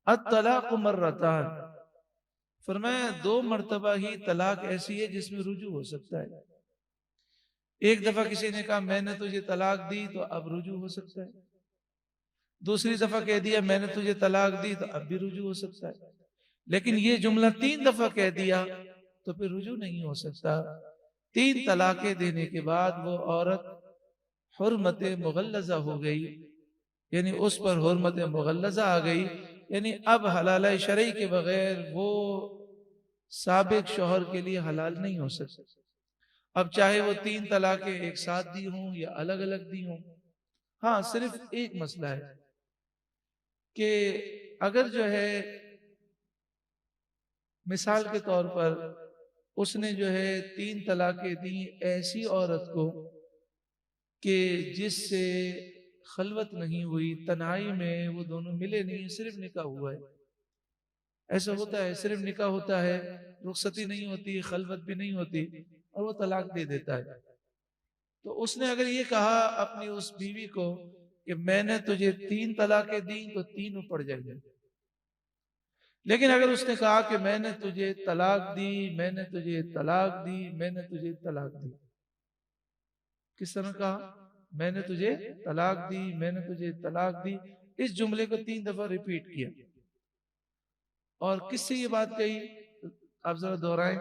الطلاق مرتان، فرمایا دو مرتبہ ہی طلاق ایسی ہے جس میں رجوع ہو سکتا ہے۔ ایک دفعہ کسی نے کہا میں نے تجھے طلاق دی تو اب رجوع ہو سکتا ہے، دوسری دفعہ کہہ دیا میں نے تجھے طلاق دی تو اب بھی رجوع ہو سکتا ہے، لیکن یہ جملہ 3 دفعہ کہہ دیا تو پھر رجوع نہیں ہو سکتا۔ 3 طلاقیں دینے کے بعد وہ عورت حرمت مغلظہ ہو گئی، یعنی اس پر حرمت مغلظہ آ گئی، یعنی اب حلالہ شرعی کے بغیر وہ سابق شوہر کے لیے حلال نہیں ہو سکتا۔ اب چاہے وہ 3 طلاقیں ایک ساتھ دی ہوں یا الگ الگ دی ہوں، ہاں صرف ایک مسئلہ ہے کہ اگر جو ہے مثال کے طور پر اس نے جو ہے 3 طلاقیں دی ایسی عورت کو کہ جس سے خلوت نہیں ہوئی، تنہائی میں وہ دونوں ملے نہیں، صرف نکاح ہوا ہے۔ ایسا ہوتا ہے، صرف نکاح ہوتا ہے، رخصتی نہیں ہوتی، خلوت بھی نہیں ہوتی، اور وہ طلاق دے دیتا ہے۔ تو اس نے اگر یہ کہا اپنی اس بیوی کو کہ میں نے تجھے 3 طلاقیں دی تو تینوں پڑ جائیں گے، لیکن اگر اس نے کہا کہ میں نے تجھے طلاق دی، میں نے تجھے طلاق دی، میں نے تجھے طلاق دی، کس طرح کہا؟ میں نے تجھے طلاق دی، میں نے تجھے طلاق دی، اس جملے کو 3 دفعہ ریپیٹ کیا۔ اور کس سے یہ بات کہی؟ آپ ذرا دہرائیں،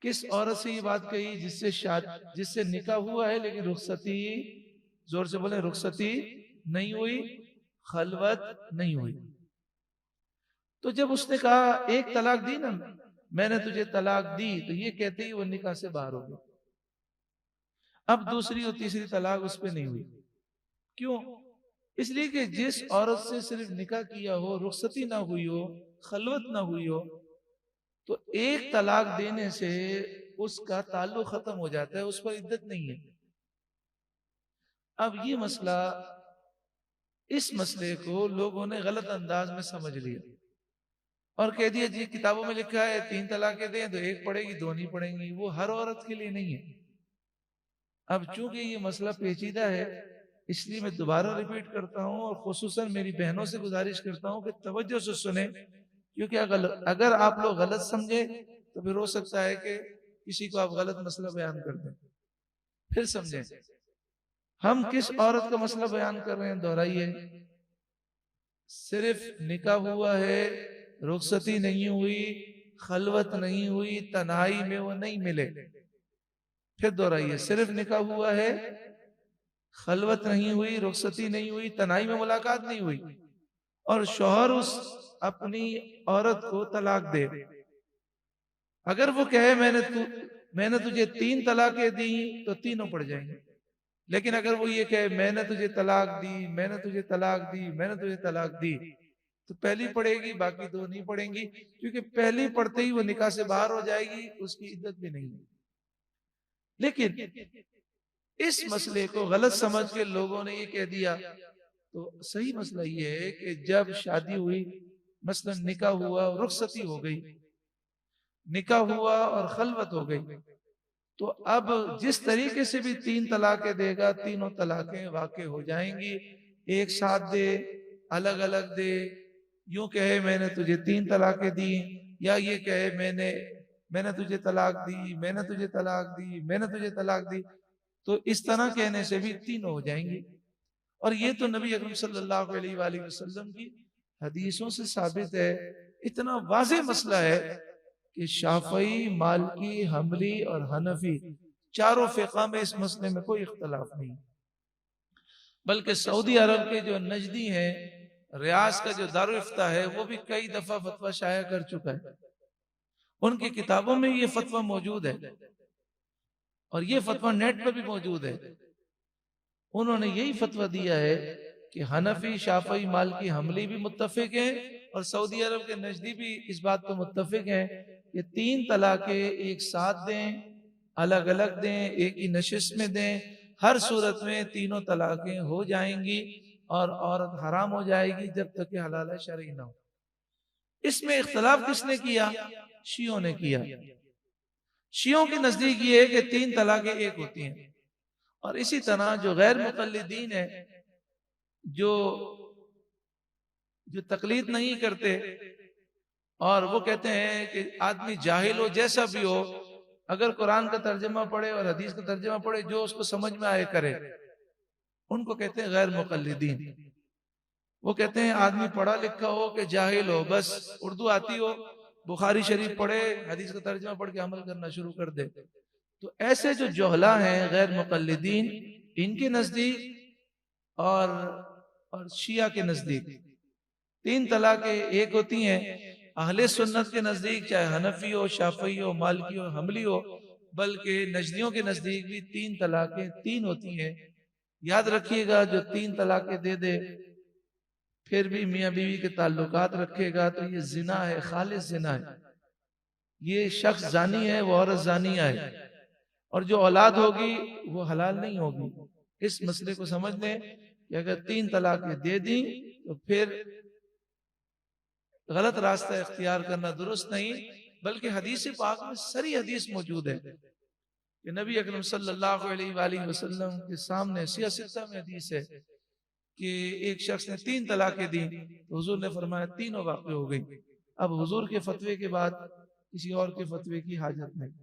کس عورت سے یہ بات کہی؟ جس سے نکاح ہوا ہے لیکن رخصتی، زور سے بولیں، رخصتی نہیں ہوئی، خلوت نہیں ہوئی۔ تو جب اس نے کہا ایک طلاق دی نا، میں نے تجھے طلاق دی، تو یہ کہتے ہی وہ نکاح سے باہر ہو گئی۔ اب دوسری اور تیسری طلاق اس پہ نہیں ہوئی۔ کیوں؟ اس لیے کہ جس عورت سے صرف نکاح کیا ہو، رخصتی نہ ہوئی ہو، خلوت نہ ہوئی ہو، تو ایک طلاق دینے سے اس کا تعلق ختم ہو جاتا ہے، اس پر عدت نہیں ہے۔ اب یہ مسئلہ، اس مسئلے کو لوگوں نے غلط انداز میں سمجھ لیا اور کہہ دیا جی کتابوں میں لکھا ہے 3 طلاقیں دیں تو ایک پڑے گی، دو نہیں پڑیں گی، وہ ہر عورت کے لیے نہیں ہے۔ اب چونکہ یہ مسئلہ پیچیدہ ہے، اس لیے میں دوبارہ ریپیٹ کرتا ہوں، اور خصوصاً میری بہنوں سے گزارش کرتا ہوں کہ توجہ سے سنیں، کیونکہ اگر آپ لوگ غلط سمجھے تو پھر ہو سکتا ہے کہ کسی کو آپ غلط مسئلہ بیان کر دیں۔ پھر سمجھیں ہم کس عورت کا مسئلہ بیان کر رہے ہیں، دہرائیے، صرف نکاح ہوا ہے، رخصتی نہیں ہوئی، خلوت نہیں ہوئی، تنہائی میں وہ نہیں ملے۔ پھر دہرائیے، صرف نکاح ہوا ہے، خلوت نہیں ہوئی، رخصتی نہیں ہوئی، تنہائی میں ملاقات نہیں ہوئی، اور شوہر اس اپنی عورت کو طلاق دے۔ اگر وہ کہے میں نے تجھے 3 طلاقیں دی تو تینوں پڑ جائیں گے، لیکن اگر وہ یہ کہے میں نے تجھے طلاق دی، میں نے تجھے طلاق دی، میں نے تجھے طلاق دی، تو پہلی پڑے گی، باقی دو نہیں پڑیں گی، کیونکہ پہلی پڑتے ہی وہ نکاح سے باہر ہو جائے گی، اس کی عدت بھی نہیں ہے۔ لیکن اس مسئلے کو غلط سمجھ کے لوگوں نے یہ کہہ دیا، تو صحیح مسئلہ یہ ہے کہ جب شادی ہوئی، مثلا نکاح ہوا، رخصتی ہو گئی، نکاح ہوا اور خلوت ہو گئی، تو اب جس طریقے سے بھی 3 طلاقیں دے گا، تینوں طلاقیں واقع ہو جائیں گی۔ ایک ساتھ دے، الگ الگ دے، یوں کہے میں نے تجھے 3 طلاقیں دی، یا یہ کہے میں نے تجھے طلاق دی، میں نے تجھے طلاق دی، میں نے تجھے طلاق دی، تو اس طرح کہنے سے بھی تینوں ہو جائیں گی۔ اور یہ تو نبی اکرم صلی اللہ علیہ وآلہ وسلم کی حدیثوں سے ثابت ہے، اتنا واضح مسئلہ ہے کہ شافعی، مالکی، حنبلی اور حنفی چاروں فقہ میں اس مسئلے میں کوئی اختلاف نہیں، بلکہ سعودی عرب کے جو نجدی ہیں، ریاض کا جو دارالافتاء ہے، وہ بھی کئی دفعہ فتویٰ شائع کر چکا ہے، ان کی کتابوں میں یہ فتویٰ موجود ہے، اور یہ فتویٰ نیٹ پر بھی موجود ہے۔ انہوں نے یہی فتویٰ دیا ہے کہ حنفی، شافعی، مالکی، حنبلی بھی متفق ہیں، اور سعودی عرب کے نجدی بھی اس بات پر متفق ہیں کہ 3 طلاقیں ایک ساتھ دیں، الگ الگ دیں، ایک ہی نشست میں دیں، ہر صورت میں تینوں طلاقیں ہو جائیں گی، اور عورت حرام ہو جائے گی جب تک کہ حلال شرعی نہ ہو۔ اس میں اختلاف کس نے کیا؟ شیعوں نے کیا۔ شیعوں کے نزدیک یہ ہے کہ 3 طلاقیں ایک ہوتی ہیں، اور اسی طرح جو غیر مقلدین ہیں، جو جو تقلید نہیں کرتے اور وہ کہتے ہیں کہ آدمی جاہل ہو جیسا بھی ہو، اگر قرآن کا ترجمہ پڑھے اور حدیث کا ترجمہ پڑھے جو اس کو سمجھ میں آئے کرے، ان کو کہتے ہیں غیر مقلدین۔ وہ کہتے ہیں آدمی پڑھا لکھا ہو کہ جاہل ہو، بس اردو آتی ہو، بخاری شریف پڑھے، حدیث کا ترجمہ پڑھ کے عمل کرنا شروع کر دے۔ تو ایسے جو جہلا ہیں غیر مقلدین، ان کے نزدیک اور شیعہ کے نزدیک تین طلاقیں ایک ہوتی ہیں۔ اہل سنت کے نزدیک چاہے حنفی ہو، شافعی ہو، مالکی ہو، حنبلی ہو، بلکہ نجدیوں کے نزدیک بھی تین طلاقیں تین ہوتی ہیں۔ یاد رکھیے گا، جو تین طلاقیں دے دے پھر بھی میاں بیوی کے تعلقات رکھے گا تو یہ زنا ہے، خالص زنا ہے۔ یہ شخص زانی ہے، وہ عورت زانیہ ہے، اور جو اولاد ہوگی وہ حلال نہیں ہوگی۔ اس مسئلے کو سمجھ لیں کہ اگر تین طلاقیں دے دیں تو پھر غلط راستہ اختیار کرنا درست نہیں، بلکہ حدیث پاک میں سری حدیث موجود ہے کہ نبی اکرم صلی اللہ علیہ وآلہ وسلم کے سامنے سیاہ ستہ میں حدیث ہے کہ ایک شخص نے تین طلاقیں دی تو حضور نے فرمایا تینوں واقع ہو گئی۔ اب حضور کے فتوے کے بعد کسی اور کے فتوے کی حاجت نہیں۔